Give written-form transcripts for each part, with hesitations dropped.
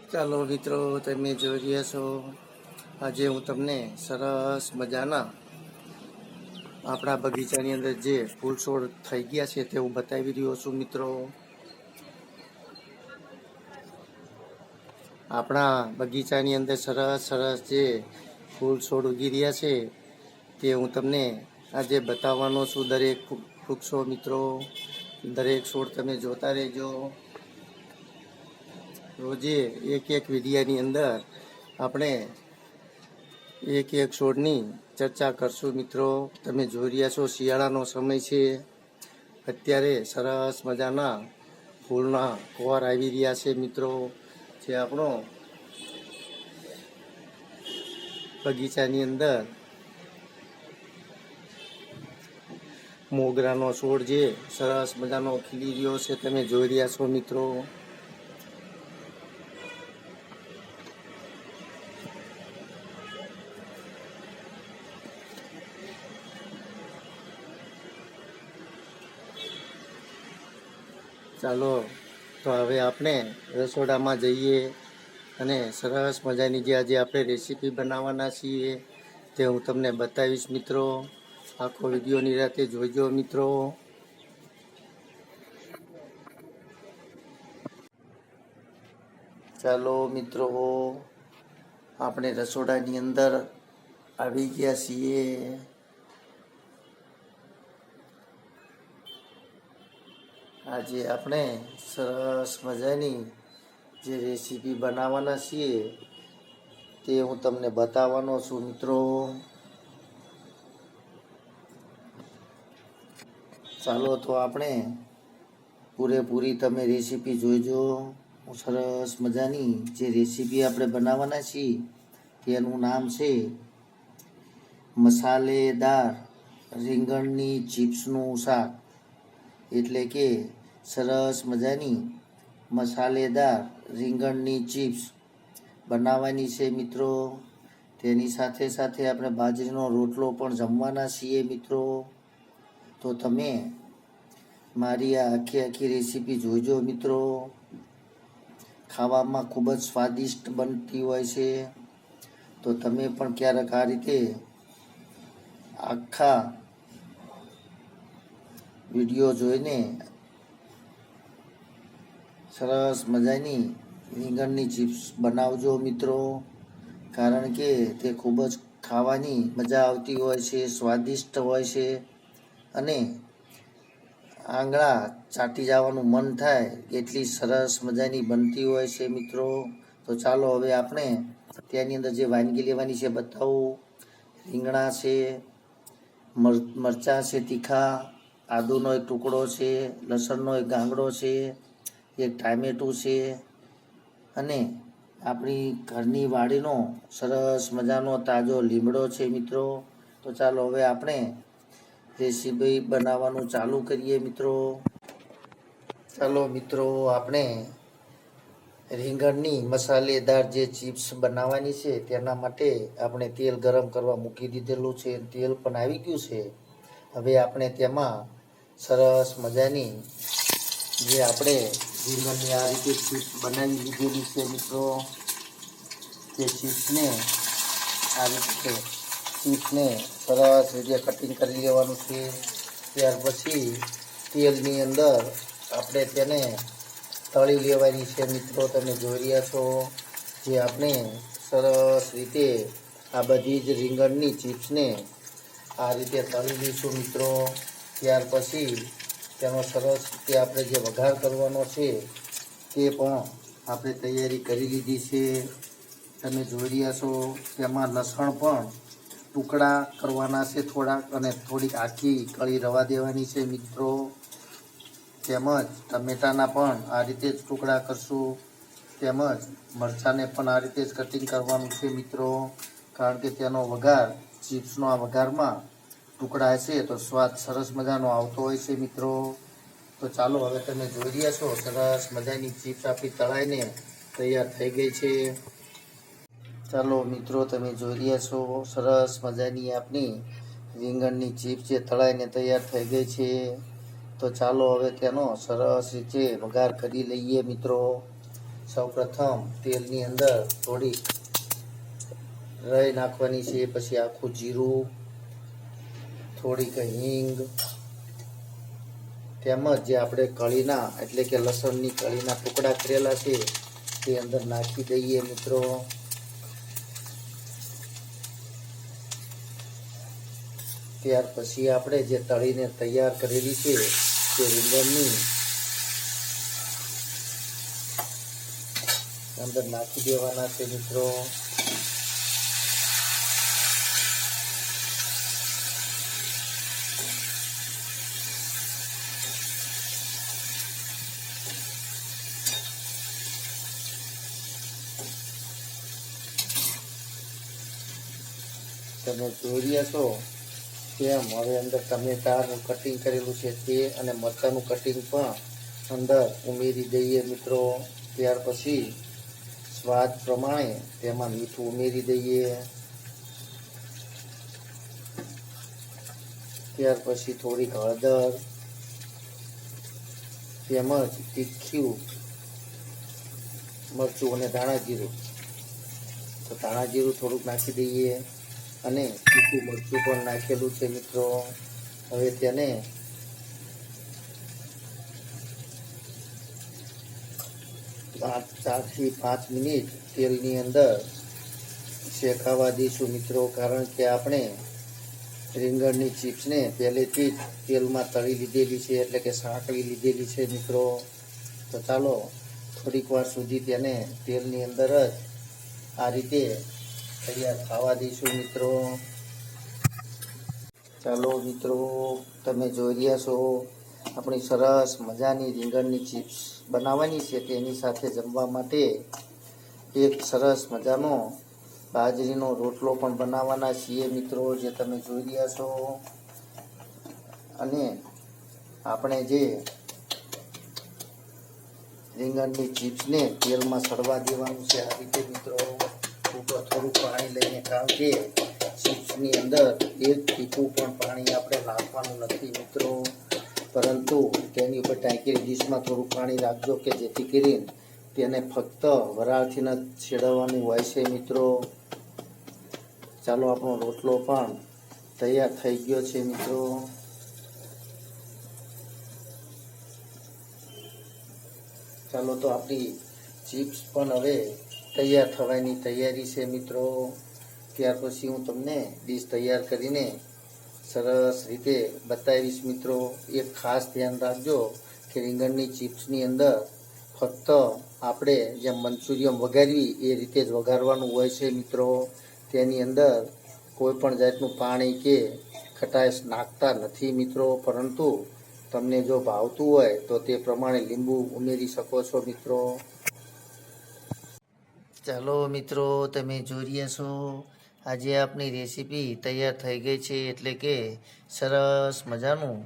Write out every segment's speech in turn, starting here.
ચાલો મિત્રો, તમે જોઈ રહ્યા છો. આજે હું તમને સરસ મજાના આપણા બગીચાની અંદર જે ફૂલ છોડ થઈ ગયા છે તે હું બતાવી રહ્યો છું. મિત્રો, આપણા બગીચાની અંદર સરસ સરસ જે ફૂલ છોડ ઉગી રહ્યા છે તે હું તમને આજે બતાવવાનો છું. દરેક વૃક્ષો મિત્રો, દરેક છોડ તમે જોતા રહેજો. રોજે એક એક વિડિયાની અંદર આપણે એક એક છોડની ચર્ચા કરશું. મિત્રો, તમે જોઈ રહ્યા છો શિયાળાનો સમય છે. અત્યારે સરસ મજાના ફૂલના કુંવાર આવી રહ્યા છે. મિત્રો, જે આપણો બગીચાની અંદર મોગરાનો છોડ જે સરસ મજાનો ખીલી રહ્યો છે તમે જોઈ રહ્યા છો. મિત્રો, ચાલો તો હવે આપણે રસોડામાં જઈએ અને સરસ મજાની જે આજે આપણે રેસીપી બનાવવાના છીએ તે હું તમને બતાવીશ. મિત્રો, આખો વિડીયો નિરાતે જોઈજો. મિત્રો, ચાલો મિત્રો, આપણે રસોડાની અંદર આવી ગયા છીએ. આજે આપણે સરસ મજાની જે રેસીપી બનાવવાના છીએ તે હું તમને બતાવવાનો છું. મિત્રો, ચાલો તો આપણે પૂરેપૂરી તમે રેસીપી જોઈજો. સરસ મજાની જે રેસીપી આપણે બનાવવાના છીએ તેનું નામ છે મસાલેદાર રીંગણની ચિપ્સનું શાક. એટલે કે સરસ મજાની મસાલેદાર રીંગણની ચિપ્સ બનાવવાની છે. મિત્રો, તેની સાથે સાથે આપણે બાજરીનો રોટલો પણ જમવાના છીએ. મિત્રો, તો તમે મારી આ આખી રેસીપી જોઈજો. મિત્રો, ખાવામાં ખૂબ જ સ્વાદિષ્ટ બનતી હોય છે. તો તમે પણ ક્યારેક આ રીતે આખા વિડીયો જોઈને સરસ મજાની રીંગણની ચિપ્સ બનાવજો. મિત્રો, કારણ કે તે ખૂબ જ ખાવાની મજા આવતી હોય છે, સ્વાદિષ્ટ હોય છે અને આંગળા ચાટી જવાનું મન થાય એટલી સરસ મજાની બનતી હોય છે. મિત્રો, તો ચાલો હવે આપણે તેની અંદર જે વાનગી લેવાની છે બતાવું. રીંગણા છે, મરચાં છે તીખા, આદુનો એક ટુકડો છે, લસણનો એક ગાંગડો છે, એક ટામેટું છે અને આપણી ઘરની વાડીનો સરસ મજાનો તાજો લીમડો છે. મિત્રો, તો ચાલો હવે આપણે રેસીપી બનાવવાનું ચાલુ કરીએ. મિત્રો, ચાલો મિત્રો, આપણે રીંગણની મસાલેદાર જે ચિપ્સ બનાવવાની છે તેના માટે આપણે તેલ ગરમ કરવા મૂકી દીધેલું છે. તેલ પણ આવી ગયું છે. હવે આપણે તેમાં સરસ મજાની જે આપણે રીંગણની આ રીતે ચિપ્સ બનાવી લીધેલી છે. મિત્રો, તે ચિપ્સને આ રીતે સરસ રીતે કટિંગ કરી લેવાનું છે. ત્યાર પછી તેલની અંદર આપણે તેને તળી લેવાની છે. મિત્રો, તમે જોઈ રહ્યા છો જે આપણે સરસ રીતે આ બધી જ રીંગણની ચિપ્સને આ રીતે તળી લઈશું. મિત્રો, ત્યાર પછી તેનો સરસ રીતે આપણે જે વઘાર કરવાનો છે તે પણ આપણે તૈયારી કરી લીધી છે. તમે જોઈ રહ્યા છો તેમાં લસણ પણ ટુકડા કરવાના છે થોડાક અને થોડીક આખી કળી રવા દેવાની છે. મિત્રો, તેમજ ટમેટાના પણ આ રીતે જ ટુકડા કરશું. તેમજ મરચાંને પણ આ રીતે જ કટિંગ કરવાનું છે. મિત્રો, કારણ કે તેનો વઘાર ચિપ્સનો આ વઘારમાં ટુકડા છે તો સ્વાદ સરસ મજાનો આવતો હોય છે. મિત્રો, તો ચાલો હવે તમે જોઈ રહ્યા છો સરસ મજાની ચિપ્સ આપણી તળાઈને તૈયાર થઈ ગઈ છે. ચાલો મિત્રો, તમે જોઈ રહ્યા છો સરસ મજાની આપણી રીંગણની ચિપ્સ જે તળાઈને તૈયાર થઈ ગઈ છે. તો ચાલો હવે તેનો સરસ રીતે વઘાર કરી લઈએ. મિત્રો, સૌપ્રથમ તેલની અંદર થોડીક રાઈ નાખવાની છે, પછી આખું જીરું, થોડીક હિંગ, તેમજ જે આપણે કળીના એટલે કે લસણની કળીના ટુકડા કરેલા છે તે અંદર નાખી દઈએ મિત્રો. ત્યાર પછી આપણે જે તળીને તૈયાર કરેલી છે તે રીંગણની અંદર નાખી દેવાના છે મિત્રો. તમે જોઈ રહ્યા છો તેમ હવે અંદર ટમેટાનું કટિંગ કરેલું છે તે અને મરચાંનું કટિંગ પણ અંદર ઉમેરી દઈએ મિત્રો. ત્યાર પછી સ્વાદ પ્રમાણે તેમાં મીઠું ઉમેરી દઈએ. ત્યાર પછી થોડીક હળદર, તેમજ તીખું મરચું અને ધાણા જીરું, તો ધાણા જીરું થોડુંક નાખી દઈએ અને તીખું મરચું પણ નાખેલું છે મિત્રો. હવે તેને ચારથી 5 મિનિટ તેલની અંદર શેકાવા દઈશું મિત્રો, કારણ કે આપણે રીંગણની ચિપ્સને પહેલેથી જ તેલમાં તળી લીધેલી છે, એટલે કે સાંકળી લીધેલી છે મિત્રો. તો ચાલો થોડીક વાર સુધી તેને તેલની અંદર જ આ રીતે તૈયાર થવા દઈશું મિત્રો. ચાલો મિત્રો, તમે જોઈ રહ્યા છો આપણી સરસ મજાની રીંગણની ચિપ્સ બનાવવાની છે. તેની સાથે જમવા માટે એક સરસ મજાનો બાજરીનો રોટલો પણ બનાવવાના છીએ મિત્રો, જે તમે જોઈ રહ્યા છો. અને આપણે જે રીંગણની ચિપ્સને તેલમાં સડવા દેવાનું છે આ રીતે મિત્રો. ઉપર થોડું પાણી લઈને, કારણ કે ચિપ્સની અંદર એક ટીપું પણ પાણી આપણે નાખવાનું નથી મિત્રો, પરંતુ તેની ઉપર ટાંકીની ડીશમાં થોડું પાણી રાખજો કે જેથી કરીને તેને ફક્ત વરાળથી જ છેડવવાનું હોય છે મિત્રો. ચાલો આપણો રોટલો પણ તૈયાર થઈ ગયો છે મિત્રો. ચાલો તો આપણી ચિપ્સ પણ હવે તૈયાર થવાની તૈયારી છે મિત્રો. ત્યાર પછી હું તમને ડીશ તૈયાર કરીને સરસ રીતે બતાવીશ મિત્રો. એક ખાસ ધ્યાન રાખજો કે રીંગણની ચિપ્સની અંદર ફક્ત આપણે જેમ મંચુરિયમ વઘારવી એ રીતે જ વઘારવાનું હોય છે મિત્રો. તેની અંદર કોઈ પણ જાતનું પાણી કે ખટાશ નાખતા નથી મિત્રો, પરંતુ તમને જો ભાવતું હોય તો તે પ્રમાણે લીંબુ ઉમેરી શકો છો મિત્રો. ચાલો મિત્રો, તમે જોઈ રહ્યા છો આજે આપણી રેસીપી તૈયાર થઈ ગઈ છે, એટલે કે સરસ મજાનું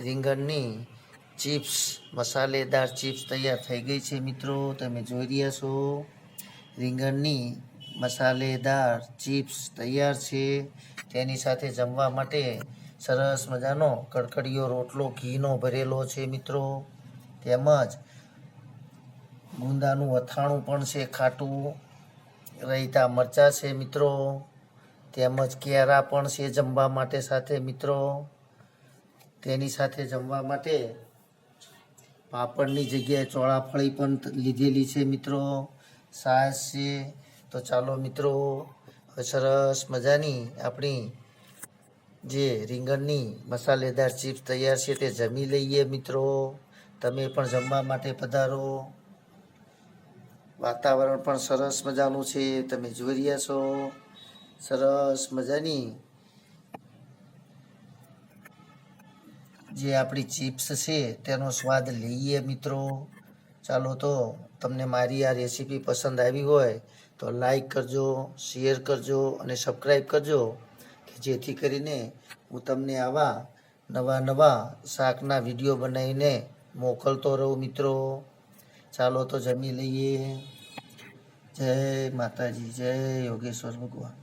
રીંગણની ચિપ્સ, મસાલેદાર ચિપ્સ તૈયાર થઈ ગઈ છે મિત્રો. તમે જોઈ રહ્યા છો રીંગણની મસાલેદાર ચિપ્સ તૈયાર છે. તેની સાથે જમવા માટે સરસ મજાનો કડકડિયો રોટલો ઘીનો ભરેલો છે મિત્રો, તેમજ ગુંદાનું અથાણું પણ છે ખાટું, રાયતા મરચાં છે મિત્રો, તેમજ કેળા પણ છે જમવા માટે સાથે મિત્રો. તેની સાથે જમવા માટે પાપડની જગ્યાએ ચોળાફળી પણ લીધેલી છે મિત્રો, છાશ છે. તો ચાલો મિત્રો, સરસ મજાની આપણી જે રીંગણની મસાલેદાર ચિપ્સ તૈયાર છે તે જમી લઈએ મિત્રો. તમે પણ જમવા માટે પધારો. વાતાવરણ પણ સરસ મજાનું છે, તમે જોઈ રહ્યા છો. સરસ મજાની જે આપણી ચિપ્સ છે તેનો સ્વાદ લઈએ મિત્રો. ચાલો તો તમને મારી આ રેસીપી પસંદ આવી હોય તો લાઈક કરજો, શેર કરજો અને સબસ્ક્રાઈબ કરજો, કે જેથી કરીને હું તમને આવા નવા શાકના વિડીયો બનાવીને મોકલતો રહું મિત્રો. ચાલો તો જમી લઈએ. જય માતાજી, જય યોગેશ્વર ભગવાન.